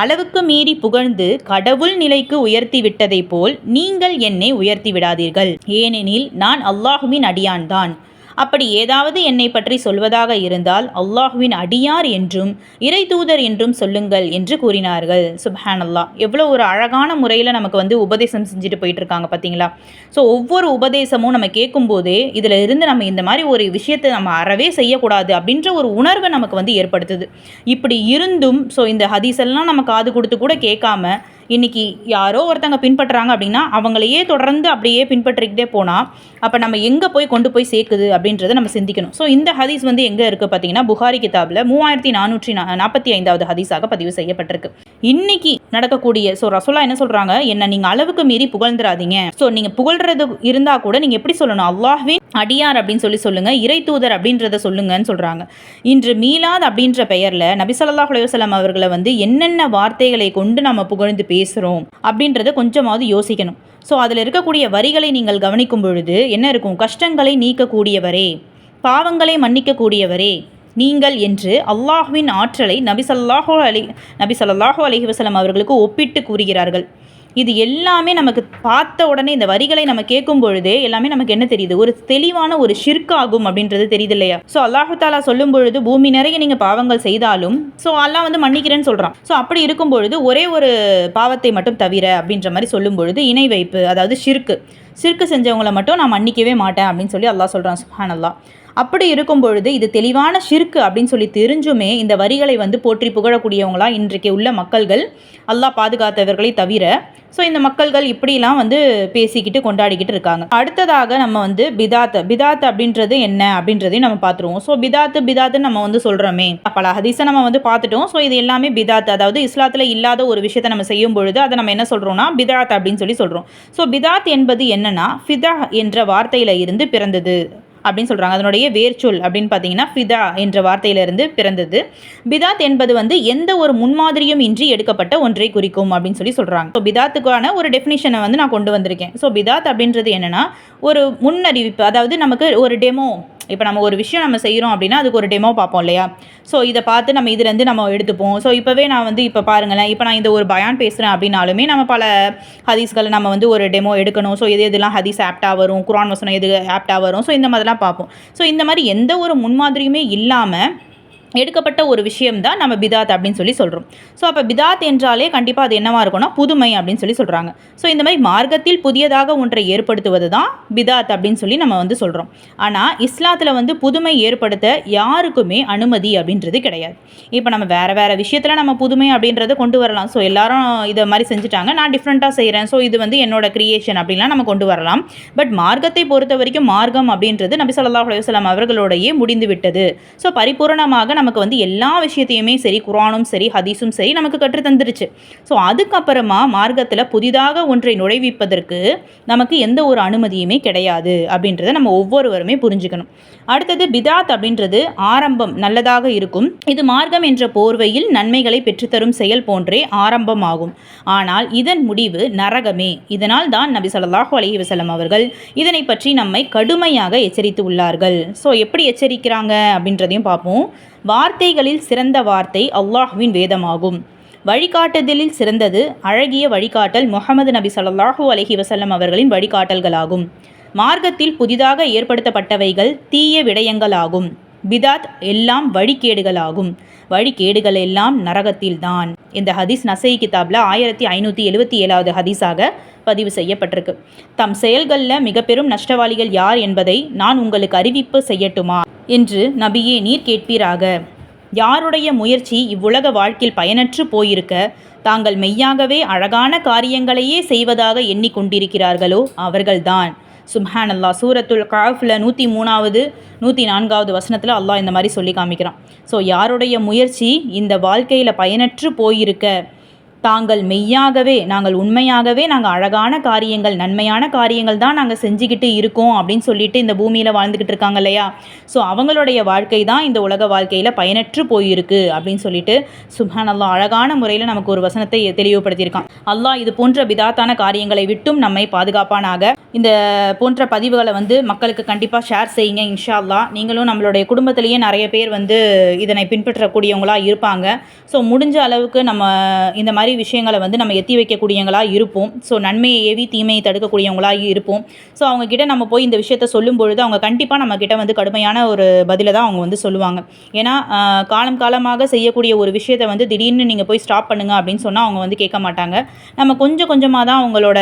அளவுக்கு மீறி புகழ்ந்து கடவுள் நிலைக்கு உயர்த்தி விட்டதை போல் நீங்கள் என்னை உயர்த்தி விடாதீர்கள், ஏனெனில் நான் அல்லாஹுவின் அடியான்தான். அப்படி ஏதாவது என்னை பற்றி சொல்வதாக இருந்தால் அல்லாஹுவின் அடியார் என்றும் இறை தூதர் என்றும் சொல்லுங்கள் என்று கூறினார்கள். சுப்ஹானல்லாஹ். எவ்வளோ ஒரு அழகான முறையில் நமக்கு வந்து உபதேசம் செஞ்சுட்டு போயிட்டு இருக்காங்க பார்த்தீங்களா. ஸோ ஒவ்வொரு உபதேசமும் நம்ம கேட்கும்போதே இதில் இருந்து நம்ம இந்த மாதிரி ஒரு விஷயத்தை நம்ம அறவே செய்யக்கூடாது அப்படின்ற ஒரு உணர்வை நமக்கு வந்து ஏற்படுத்துது. இப்படி இருந்தும் ஸோ இந்த ஹதீஸெல்லாம் நம்ம காது கொடுத்து கூட கேட்காம இன்றைக்கி யாரோ ஒருத்தங்க பின்பற்றுறாங்க அப்படின்னா அவங்களையே தொடர்ந்து அப்படியே பின்பற்றிக்கிட்டே போனால் அப்போ நம்ம எங்கே போய் கொண்டு போய் சேர்க்குது அப்படின்றத நம்ம சிந்திக்கணும். ஸோ இந்த ஹதீஸ் வந்து எங்கே இருக்குது பார்த்தீங்கன்னா, புகாரி கிதாபில் 3445வது ஹதீஸாக பதிவு செய்யப்பட்டிருக்கு. இன்னைக்கு நடக்கக்கூடிய ஸோ ரசூலா என்ன சொல்கிறாங்க, என்ன நீங்கள் அளவுக்கு மீறி புகழ்ந்துடாதீங்க. ஸோ நீங்கள் புகழ்றது இருந்தால் கூட நீங்கள் எப்படி சொல்லணும், அல்லாஹ்வின் அடியார் அப்படின்னு சொல்லி சொல்லுங்கள், இறை தூதர் அப்படின்றத சொல்லுங்கன்னு சொல்கிறாங்க. இன்று மீலாத் அப்படின்ற பெயரில் நபி ஸல்லல்லாஹு அலைஹி வஸல்லம் அவர்களை வந்து என்னென்ன வார்த்தைகளை கொண்டு நம்ம புகழ்ந்து பேசுகிறோம் அப்படின்றத கொஞ்சமாவது யோசிக்கணும். ஸோ அதில் இருக்கக்கூடிய வரிகளை நீங்கள் கவனிக்கும் பொழுது என்ன இருக்கும், கஷ்டங்களை நீக்கக்கூடியவரே, பாவங்களை மன்னிக்கக்கூடியவரே நீங்கள் என்று அல்லாஹ்வின் ஆற்றலை நபி ஸல்லல்லாஹு அலைஹி வஸல்லம் அவர்களுக்கு ஒப்பிட்டு கூறுகிறார்கள். இது எல்லாமே நமக்கு பார்த்த உடனே இந்த வரிகளை நம்ம கேட்கும் பொழுதே எல்லாமே நமக்கு என்ன தெரியுது, ஒரு தெளிவான ஒரு ஷிர்க் ஆகும் அப்படின்றது தெரியுது இல்லையா. ஸோ அல்லாஹு தாலா சொல்லும் பொழுது பூமி நிறைய நீங்கள் பாவங்கள் செய்தாலும் ஸோ அல்லாஹ் வந்து மன்னிக்கிறேன்னு சொல்கிறான். ஸோ அப்படி இருக்கும் பொழுது ஒரே ஒரு பாவத்தை மட்டும் தவிர அப்படின்ற மாதிரி சொல்லும் பொழுது இணை வைப்பு, அதாவது ஷிர்க்கு. ஷிர்க்கு செஞ்சவங்களை மட்டும் நான் மன்னிக்கவே மாட்டேன் அப்படின்னு சொல்லி அல்லாஹ் சொல்கிறான். சுப்ஹானல்லாஹ். அப்படி இருக்கும் பொழுது இது தெளிவான ஷிர்க்கு அப்படின்னு சொல்லி தெரிஞ்சுமே இந்த வரிகளை வந்து போற்றி புகழக்கூடியவங்களா இன்றைக்கு உள்ள மக்கள்கள், அல்லாஹ் பாதுகாத்தவர்களை தவிர. ஸோ இந்த மக்கள்கள் இப்படிலாம் வந்து பேசிக்கிட்டு கொண்டாடிக்கிட்டு இருக்காங்க. அடுத்ததாக நம்ம வந்து பிதாத் அப்படின்றது என்ன அப்படின்றதையும் நம்ம பார்த்துருவோம். ஸோ பிதாத்துன்னு நம்ம வந்து சொல்கிறோமே, பல ஹதீஸை நம்ம வந்து பார்த்துட்டோம். ஸோ இது எல்லாமே பிதாத், அதாவது இஸ்லாத்தில் இல்லாத ஒரு விஷயத்தை நம்ம செய்யும் பொழுது அதை நம்ம என்ன சொல்கிறோம்னா பிதாத் அப்படின்னு சொல்லி சொல்கிறோம். ஸோ பிதாத் என்பது என்னன்னா ஃபிதா என்ற வார்த்தையில் இருந்து பிறந்தது அப்படின்னு சொல்கிறாங்க. அதனுடைய வேர்ச்சொல் அப்படின்னு பார்த்தீங்கன்னா ஃபிதா என்ற வார்த்தையிலிருந்து பிறந்தது. பிதாத் என்பது வந்து எந்த ஒரு முன்மாதிரியும் இன்றி எடுக்கப்பட்ட ஒன்றை குறிக்கும் அப்படின்னு சொல்லி சொல்கிறாங்க. ஸோ பிதாத்துக்கான ஒரு டெஃபினிஷனை வந்து நான் கொண்டு வந்திருக்கேன். ஸோ பிதாத் அப்படின்றது என்னென்னா ஒரு முன்னறிவிப்பு, அதாவது நமக்கு ஒரு டெமோ. இப்போ நம்ம ஒரு விஷயம் நம்ம செய்கிறோம் அப்படின்னா அதுக்கு ஒரு டெமோ பார்ப்போம் இல்லையா? ஸோ இதை பார்த்து நம்ம இதுலேருந்து நம்ம எடுத்துப்போம். ஸோ இப்போவே நான் வந்து இப்போ பாருங்களேன், இப்போ நான் இந்த ஒரு பயான் பேசுகிறேன் அப்படின்னாலுமே நம்ம பல ஹதீஸ்களை நம்ம வந்து ஒரு டெமோ எடுக்கணும். ஸோ எதெல்லாம் ஹதீஸ் ஆப்டாக வரும், குர்ஆன் வசனம் எது ஆப்டாக வரும், ஸோ இந்த மாதிரிலாம் பார்ப்போம். ஸோ இந்த மாதிரி எந்த ஒரு முன்மாதிரியுமே இல்லாமல் எடுக்கப்பட்ட ஒரு விஷயம் தான் நம்ம பிதாத் அப்படின்னு சொல்லி சொல்கிறோம். ஸோ அப்போ பிதாத் என்றாலே கண்டிப்பாக அது என்னவாக இருக்கும்னா புதுமை அப்படின்னு சொல்லி சொல்கிறாங்க. ஸோ இந்த மாதிரி மார்க்கத்தில் புதியதாக ஒன்றை ஏற்படுத்துவது தான் பிதாத் அப்படின்னு சொல்லி நம்ம வந்து சொல்கிறோம். ஆனால் இஸ்லாத்தில் வந்து புதுமை ஏற்படுத்த யாருக்குமே அனுமதி அப்படின்றது கிடையாது. இப்போ நம்ம வேறு விஷயத்தில் நம்ம புதுமை அப்படின்றத கொண்டு வரலாம். ஸோ எல்லாரும் இதை மாதிரி செஞ்சுட்டாங்க, நான் டிஃப்ரெண்ட்டாக செய்கிறேன், ஸோ இது வந்து என்னோட கிரியேஷன் அப்படின்லாம் நம்ம கொண்டு வரலாம். பட் மார்க்கத்தை பொறுத்த வரைக்கும் மார்க்கம் அப்படின்றது நபி ஸல்லல்லாஹு அலைஹி வஸல்லம் அவர்களோடையே முடிந்து விட்டது. ஸோ பரிபூரணமாக நமக்கு வந்து எல்லா விஷயத்தையுமே சரி, குர்ஆனும் சரி, ஹதீஸும் சரி நமக்கு கற்று தந்துருச்சு. ஸோ அதுக்கப்புறமா மார்க்கத்தில் புதிதாக ஒன்றை நுழைவிப்பதற்கு நமக்கு எந்த ஒரு அனுமதியுமே கிடையாது அப்படின்றத நம்ம ஒவ்வொருவருமே புரிஞ்சுக்கணும். அடுத்தது பிதாத் அப்படின்றது ஆரம்பம் நல்லதாக இருக்கும். இது மார்க்கம் என்ற போர்வையில் நன்மைகளை பெற்றுத்தரும் செயல் போன்றே ஆரம்பமாகும். ஆனால் இதன் முடிவு நரகமே. இதனால் தான் நபி ஸல்லல்லாஹு அலைஹி வஸல்லம் அவர்கள் இதனை பற்றி நம்மை கடுமையாக எச்சரித்து உள்ளார்கள். ஸோ எப்படி எச்சரிக்கிறாங்க அப்படின்றதையும் பார்ப்போம். வார்த்தைகளில் சிறந்த வார்த்தை அல்லாஹ்வின் வேதமாகும். வழிகாட்டுதலில் சிறந்தது அழகிய வழிகாட்டல் முஹம்மது நபி ஸல்லல்லாஹு அலைஹி வஸல்லம் அவர்களின் வழிகாட்டல்களாகும். மார்க்கத்தில் புதிதாக ஏற்படுத்தப்பட்டவைகள் தீய விடயங்களாகும். பிதாத் எல்லாம் வழிகேடுகளாகும். வழிகேடுகள் எல்லாம் நரகத்தில்தான். இந்த ஹதீஸ் நசை கிதாபில் 1577வது ஹதீஸாக பதிவு செய்யப்பட்டிருக்கு. தம் செயல்களில் மிக பெரும் நஷ்டவாளிகள் யார் என்பதை நான் உங்களுக்கு அறிவிப்பு செய்யட்டுமா என்று நபியே நீர் கேட்பீராக. யாருடைய முயற்சி இவ்வுலக வாழ்க்கையில் பயனற்று போயிருக்க தாங்கள் மெய்யாகவே அழகான காரியங்களையே செய்வதாக எண்ணிக்கொண்டிருக்கிறார்களோ அவர்கள்தான். சுப்ஹானல்லாஹ். சூரத்துல் காஃப்ல 103வது 104வது வசனத்தில் அல்லாஹ் இந்த மாதிரி சொல்லி காமிக்கிறான். ஸோ யாருடைய முயற்சி இந்த வாழ்க்கையில் பயனற்று போயிருக்க தாங்கள் மெய்யாகவே, நாங்கள் உண்மையாகவே நாங்கள் அழகான காரியங்கள், நன்மையான காரியங்கள் தான் நாங்கள் செஞ்சுக்கிட்டு இருக்கோம் அப்படின்னு சொல்லிட்டு இந்த பூமியில் வாழ்ந்துக்கிட்டு இருக்காங்க இல்லையா? ஸோ அவங்களுடைய வாழ்க்கை தான் இந்த உலக வாழ்க்கையில் பயனற்று போயிருக்கு அப்படின்னு சொல்லிட்டு சுப்ஹானல்லாஹ் அழகான முறையில் நமக்கு ஒரு வசனத்தை தெளிவுபடுத்தியிருக்கான். அல்லாஹ் இது போன்ற பிதாத்தான காரியங்களை விட்டும் நம்மை பாதுகாப்பானாக. இந்த போன்ற பதிவுகளை வந்து மக்களுக்கு கண்டிப்பாக ஷேர் செய்யுங்க. இன்ஷா அல்லாஹ் நீங்களும் நம்மளுடைய குடும்பத்திலேயே நிறைய பேர் வந்து இதனை பின்பற்றக்கூடியவங்களாக இருப்பாங்க. ஸோ முடிஞ்ச அளவுக்கு நம்ம இந்த மாதிரி விஷயங்களை வந்து நம்ம எத்தி வைக்கக்கூடியவங்களாக இருப்போம். ஸோ நன்மையை ஏவி தீமையை தடுக்கக்கூடியவங்களாக இருப்போம். ஸோ அவங்கக்கிட்ட நம்ம போய் இந்த விஷயத்த சொல்லும் பொழுது அவங்க கண்டிப்பாக நம்மக்கிட்ட வந்து கடுமையான ஒரு பதிலை தான் அவங்க வந்து சொல்லுவாங்க. ஏன்னா காலமாக செய்யக்கூடிய ஒரு விஷயத்தை வந்து திடீர்னு நீங்கள் போய் ஸ்டாப் பண்ணுங்கள் அப்படின்னு சொன்னால் அவங்க வந்து கேட்க மாட்டாங்க. நம்ம கொஞ்சம் கொஞ்சமாக தான் அவங்களோட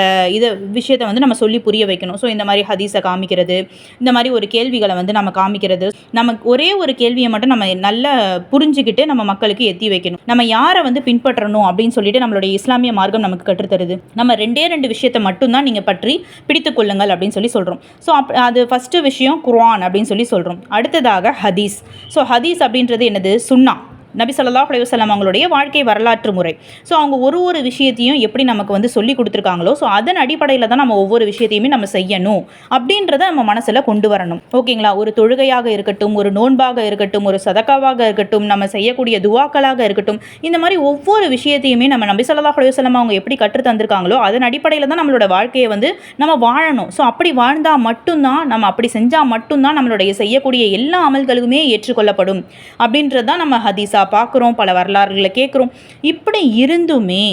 விஷயத்தை வந்து நம்ம சொல்லி புரிய வைக்கணும். ஸோ இந்த மாதிரி ஹதீஸை காமிக்கிறது, இந்த மாதிரி ஒரு கேள்விகளை வந்து நம்ம காமிக்கிறது, நமக்கு ஒரே ஒரு கேள்வியை மட்டும் நம்ம நல்லா புரிஞ்சுக்கிட்டு நம்ம மக்களுக்கு எத்தி வைக்கணும். நம்ம யாரை வந்து பின்பற்றணும் அப்படின்னு சொல்லிட்டு நம்மளுடைய இஸ்லாமிய மார்க்கம் நமக்கு கற்றுத்தருது. நம்ம ரெண்டே விஷயத்தை மட்டும்தான் நீங்கள் பற்றி பிடித்து கொள்ளுங்கள் அப்படின்னு சொல்லி சொல்கிறோம். ஸோ அது ஃபஸ்ட்டு விஷயம் குர்ஆன் அப்படின்னு சொல்லி சொல்கிறோம். அடுத்ததாக ஹதீஸ். ஸோ ஹதீஸ் அப்படின்றது என்னது? சுன்னா, நபி ஸல்லல்லாஹு அலைஹி வஸல்லம் அவங்களுடைய வாழ்க்கை வரலாற்று முறை. ஸோ அவங்க ஒரு விஷயத்தையும் எப்படி நமக்கு வந்து சொல்லி கொடுத்துருக்காங்களோ ஸோ அதன் அடிப்படையில் தான் நம்ம ஒவ்வொரு விஷயத்தையுமே நம்ம செய்யணும் அப்படின்றத நம்ம மனசில் கொண்டு வரணும். ஓகேங்களா? ஒரு தொழுகையாக இருக்கட்டும், ஒரு நோன்பாக இருக்கட்டும், ஒரு சதக்காவாக இருக்கட்டும், நம்ம செய்யக்கூடிய துவாக்களாக இருக்கட்டும், இந்த மாதிரி ஒவ்வொரு விஷயத்தையுமே நம்ம நபி ஸல்லல்லாஹு அலைஹி வஸல்லம் அவங்க எப்படி கற்று தந்திருக்காங்களோ அதன் அடிப்படையில் தான் நம்மளோட வாழ்க்கையை வந்து நம்ம வாழணும். ஸோ அப்படி வாழ்ந்தால் மட்டும்தான், நம்ம அப்படி செஞ்சால் மட்டும்தான் நம்மளுடைய செய்யக்கூடிய எல்லா அமல்களுமே ஏற்றுக்கொள்ளப்படும் அப்படின்றது தான் நம்ம ஹதீஸா பார்க்குறோம், பல வரலாறுகளை கேட்குறோம். இப்படி இருந்துமே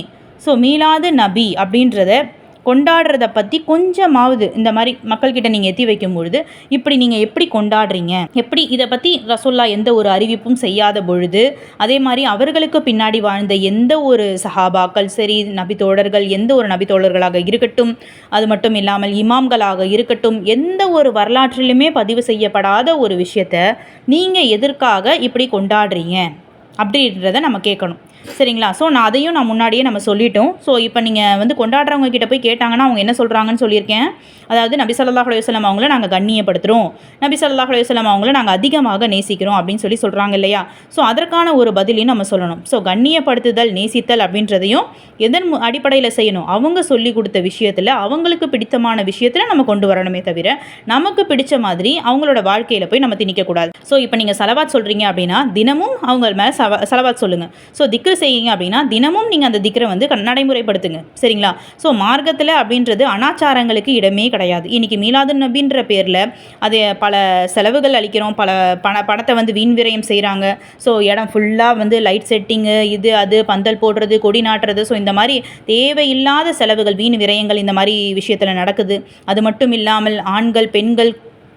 ஸோ மீலாது நபி அப்படின்றத கொண்டாடுறத பற்றி கொஞ்சமாவது இந்த மாதிரி மக்கள்கிட்ட நீங்கள் எத்தி வைக்கும்பொழுது இப்படி நீங்கள் எப்படி கொண்டாடுறீங்க, எப்படி இதை பற்றி ரசூல்லா எந்த ஒரு அறிவிப்பும் செய்யாத பொழுது, அதே மாதிரி அவர்களுக்கு பின்னாடி வாழ்ந்த எந்த ஒரு சஹாபாக்கள் சரி, நபித்தோழர்கள், எந்த ஒரு நபித்தோழர்களாக இருக்கட்டும், அது மட்டும் இல்லாமல் இமாம்களாக இருக்கட்டும், எந்த ஒரு வரலாற்றிலுமே பதிவு செய்யப்படாத ஒரு விஷயத்தை நீங்கள் எதற்காக இப்படி கொண்டாடுறீங்க அப்படின்றத நம்ம கேட்கணும். சரிங்களா? ஸோ அதையும் முன்னாடியே நம்ம சொல்லிட்டோம். ஸோ இப்போ நீங்கள் வந்து கொண்டாடுறவங்க கிட்ட போய் கேட்டாங்கன்னா அவங்க என்ன சொல்கிறாங்கன்னு சொல்லியிருக்கேன். அதாவது நபி ஸல்லல்லாஹு அலைஹி வஸல்லம் அவங்கள நாங்கள் கண்ணியப்படுத்துகிறோம், நபி ஸல்லல்லாஹு அலைஹி வஸல்லம் அவங்கள நாங்கள் அதிகமாக நேசிக்கிறோம் அப்படின்னு சொல்கிறாங்க இல்லையா? ஸோ அதற்கான ஒரு பதிலையும் நம்ம சொல்லணும். ஸோ கண்ணியப்படுத்துதல், நேசித்தல் அப்படின்றதையும் எதன் அடிப்படையில் செய்யணும்? அவங்க சொல்லி கொடுத்த விஷயத்தில், அவங்களுக்கு பிடித்தமான விஷயத்தில் நம்ம கொண்டு வரணுமே தவிர நமக்கு பிடிச்ச மாதிரி அவங்களோட வாழ்க்கையில் போய் நம்ம திணிக்கக்கூடாது. ஸோ இப்போ நீங்கள் சலவாத் சொல்கிறீங்க அப்படின்னா தினமும் அவங்க மேலே சலவாத் சொல்லுங்கள். ஸோ திக்ரு செய்யுங்க அப்படின்னா தினமும் நீங்கள் அந்த திக்ரை வந்து நடைமுறைப்படுத்துங்க. சரிங்களா? ஸோ மார்க்கத்தில் அப்படின்றது அனாச்சாரங்களுக்கு இடமே கிடையாது. இன்றைக்கி மீலாதுன் நபின்ற பேரில் அது பல செலவுகள் அளிக்கிறோம், பல பணத்தை வந்து வீண் விரயம் செய்கிறாங்க. ஸோ இடம் ஃபுல்லாக வந்து லைட் செட்டிங்கு, இது அது பந்தல் போடுறது, கொடி நாட்டுறது, ஸோ இந்த மாதிரி தேவையில்லாத செலவுகள், வீண் விரயங்கள் இந்த மாதிரி விஷயத்தில் நடக்குது. அது மட்டும் இல்லாமல் ஆண்கள் பெண்கள்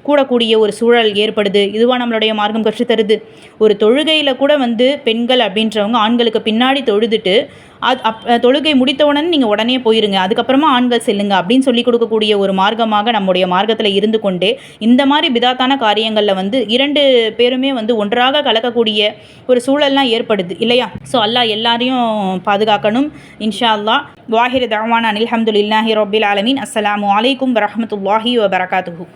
கூடக்கூடிய ஒரு சூழல் ஏற்படுது. இதுவாக நம்மளுடைய மார்க்கம் கற்றுத்தருது. ஒரு தொழுகையில் கூட வந்து பெண்கள் அப்படின்றவங்க ஆண்களுக்கு பின்னாடி தொழுதுட்டு தொழுகை முடித்தவுடனே நீங்கள் உடனே போயிருங்க, அதுக்கப்புறமா ஆண்கள் செல்லுங்க அப்படின்னு சொல்லி கொடுக்கக்கூடிய ஒரு மார்க்கமாக நம்முடைய மார்க்கத்தில் இருந்து கொண்டே இந்த மாதிரி பிதாத்தான காரியங்களில் வந்து 2 பேருமே வந்து ஒன்றாக கலக்கக்கூடிய ஒரு சூழல்லாம் ஏற்படுது இல்லையா? ஸோ அல்லாஹ் எல்லாரையும் பாதுகாக்கணும். இன்ஷா அல்லாஹ். வாஹிர் தஅவானா அல்ஹம்துலில்லாஹி ரப்பில் ஆலமீன். அஸ்ஸலாமு அலைக்கும் வரஹ்மத்துல்லாஹி வபரகாத்துஹு.